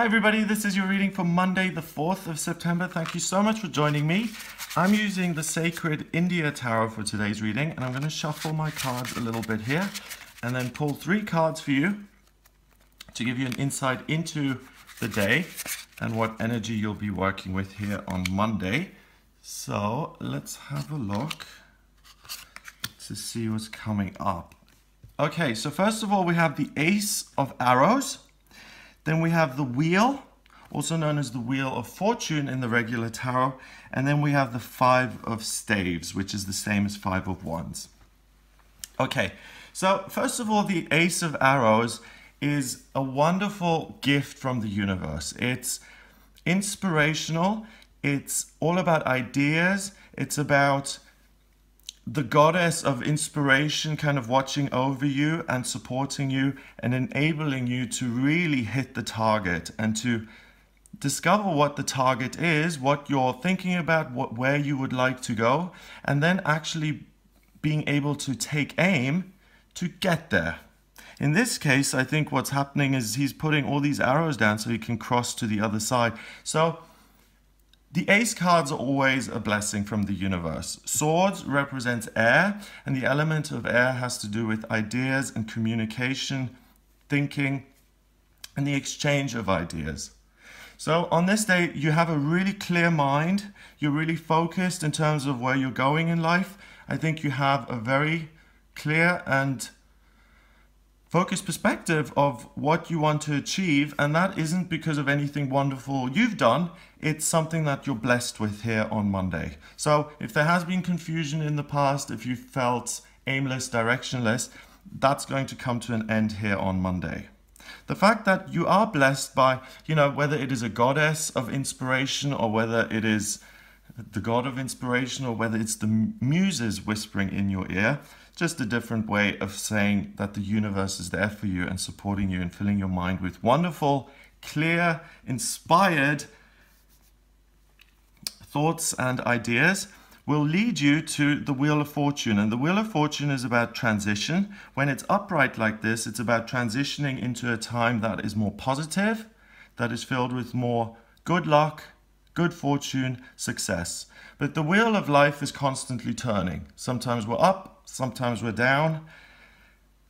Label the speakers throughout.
Speaker 1: everybody, this is your reading for Monday the 4th of September. Thank you so much for joining me. I'm using the Sacred India Tarot for today's reading, and I'm going to shuffle my cards a little bit here and then pull 3 cards for you to give you an insight into the day and what energy you'll be working with here on Monday. So let's have a look to see what's coming up. Okay, so first of all, we have the Ace of Arrows. Then we have the Wheel, also known as the Wheel of Fortune in the regular tarot. And then we have the 5 of Staves, which is the same as 5 of Wands. Okay, so first of all, the Ace of Arrows is a wonderful gift from the universe. It's inspirational. It's all about ideas. It's about the goddess of inspiration kind of watching over you and supporting you and enabling you to really hit the target and to discover what the target is, what you're thinking about, where you would like to go, and then actually being able to take aim to get there. In this case, I think what's happening is he's putting all these arrows down so he can cross to the other side. So the Ace cards are always a blessing from the universe. Swords represents air, and the element of air has to do with ideas and communication, thinking, and the exchange of ideas. So on this day, you have a really clear mind. You're really focused in terms of where you're going in life. I think you have a very clear and focused perspective of what you want to achieve, and that isn't because of anything wonderful you've done. It's something that you're blessed with here on Monday. So if there has been confusion in the past, if you felt aimless, directionless, that's going to come to an end here on Monday. The fact that you are blessed by, whether it is a goddess of inspiration or whether it is the god of inspiration or whether it's the muses whispering in your ear, just a different way of saying that the universe is there for you and supporting you and filling your mind with wonderful, clear, inspired thoughts and ideas will lead you to the Wheel of Fortune. And the Wheel of Fortune is about transition. When it's upright like this, it's about transitioning into a time that is more positive, that is filled with more good luck, good fortune, success. But the wheel of life is constantly turning. Sometimes we're up, sometimes we're down.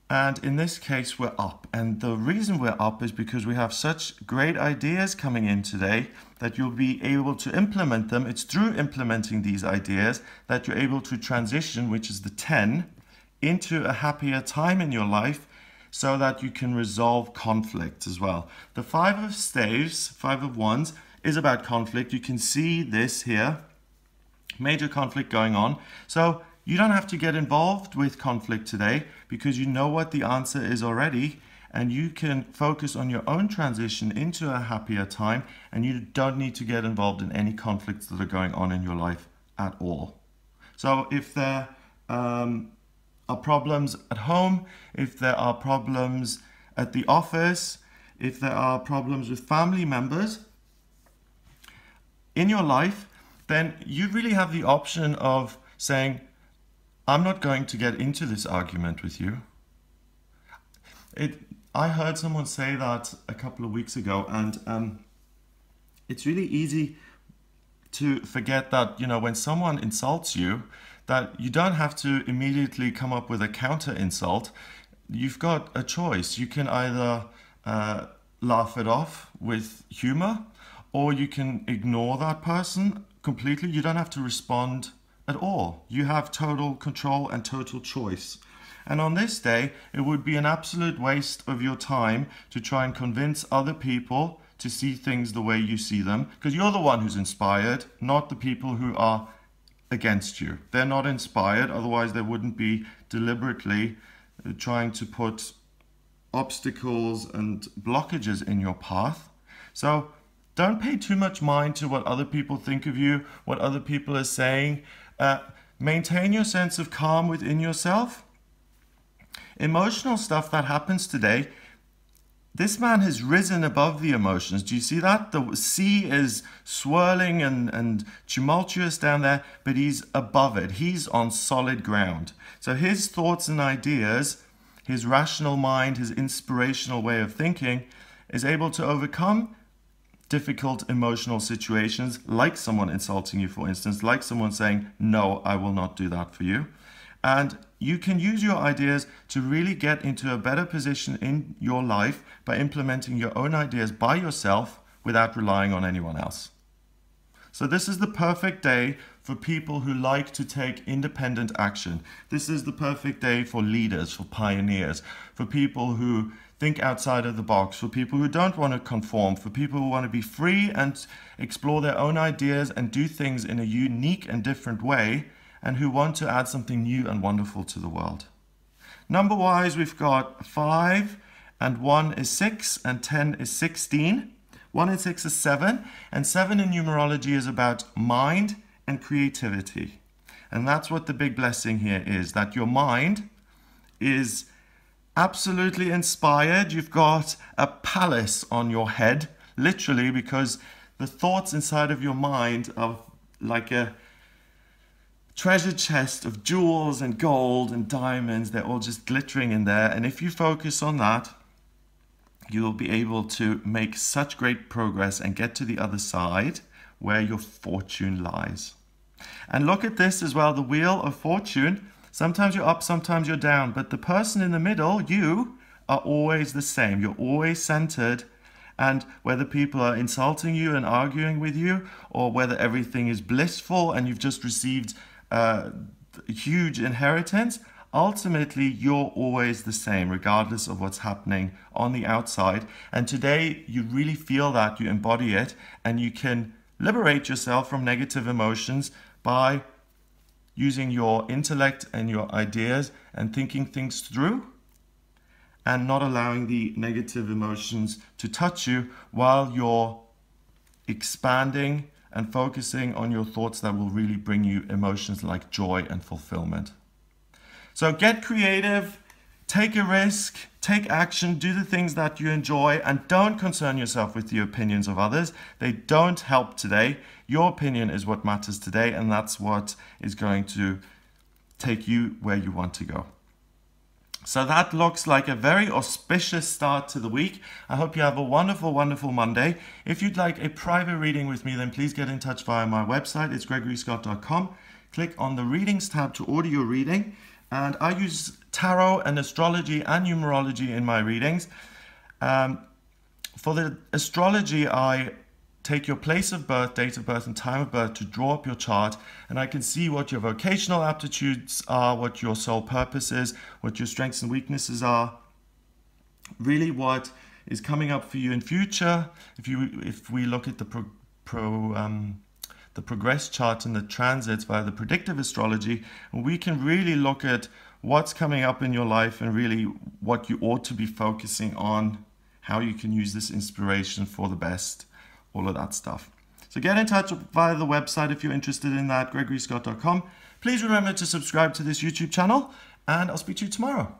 Speaker 1: And in this case, we're up. And the reason we're up is because we have such great ideas coming in today that you'll be able to implement them. It's through implementing these ideas that you're able to transition, which is the 10, into a happier time in your life so that you can resolve conflict as well. The 5 of Staves, 5 of Wands, is about conflict. You can see this here, major conflict going on. So you don't have to get involved with conflict today because you know what the answer is already, and you can focus on your own transition into a happier time, and you don't need to get involved in any conflicts that are going on in your life at all. So if there are problems at home, if there are problems at the office, if there are problems with family members in your life, then you really have the option of saying, I'm not going to get into this argument with you. I heard someone say that a couple of weeks ago, and it's really easy to forget that, when someone insults you, that you don't have to immediately come up with a counter insult. You've got a choice. You can either laugh it off with humor, or you can ignore that person completely. You don't have to respond at all. You have total control and total choice. And on this day, it would be an absolute waste of your time to try and convince other people to see things the way you see them, because you're the one who's inspired, not the people who are against you. They're not inspired, otherwise they wouldn't be deliberately trying to put obstacles and blockages in your path. So don't pay too much mind to what other people think of you, what other people are saying. Maintain your sense of calm within yourself. Emotional stuff that happens today, this man has risen above the emotions. Do you see that? The sea is swirling and tumultuous down there, but he's above it. He's on solid ground. So his thoughts and ideas, his rational mind, his inspirational way of thinking is able to overcome difficult emotional situations, like someone insulting you, for instance, like someone saying, no, I will not do that for you. And you can use your ideas to really get into a better position in your life by implementing your own ideas by yourself without relying on anyone else. So this is the perfect day for people who like to take independent action. This is the perfect day for leaders, for pioneers, for people who think outside of the box, for people who don't want to conform, for people who want to be free and explore their own ideas and do things in a unique and different way, and who want to add something new and wonderful to the world. Number-wise, we've got 5, and 1 is 6, and 10 is 16. 1 and 6 is 7, and 7 in numerology is about mind and creativity. And that's what the big blessing here is, that your mind is absolutely inspired. You've got a palace on your head, literally, because the thoughts inside of your mind are like a treasure chest of jewels and gold and diamonds. They're all just glittering in there. And if you focus on that, you will be able to make such great progress and get to the other side where your fortune lies. And look at this as well, the wheel of fortune. Sometimes you're up, sometimes you're down, but the person in the middle, you, are always the same. You're always centered. And whether people are insulting you and arguing with you, or whether everything is blissful and you've just received a huge inheritance, ultimately you're always the same, regardless of what's happening on the outside. And today you really feel that, you embody it, and you can liberate yourself from negative emotions by using your intellect and your ideas and thinking things through, and not allowing the negative emotions to touch you while you're expanding and focusing on your thoughts that will really bring you emotions like joy and fulfillment. So get creative, take a risk, take action, do the things that you enjoy, and don't concern yourself with the opinions of others. They don't help today. Your opinion is what matters today, and that's what is going to take you where you want to go. So that looks like a very auspicious start to the week. I hope you have a wonderful, wonderful Monday. If you'd like a private reading with me, then please get in touch via my website. It's gregoryscott.com. Click on the Readings tab to order your reading. And I use tarot and astrology and numerology in my readings. For the astrology, I take your place of birth, date of birth, and time of birth to draw up your chart, and I can see what your vocational aptitudes are, what your soul purpose is, what your strengths and weaknesses are, really what is coming up for you in future. If we look at the progress chart and the transits via the predictive astrology, we can really look at what's coming up in your life and really what you ought to be focusing on, how you can use this inspiration for the best, all of that stuff. So get in touch via the website if you're interested in that, gregoryscott.com. Please remember to subscribe to this YouTube channel, and I'll speak to you tomorrow.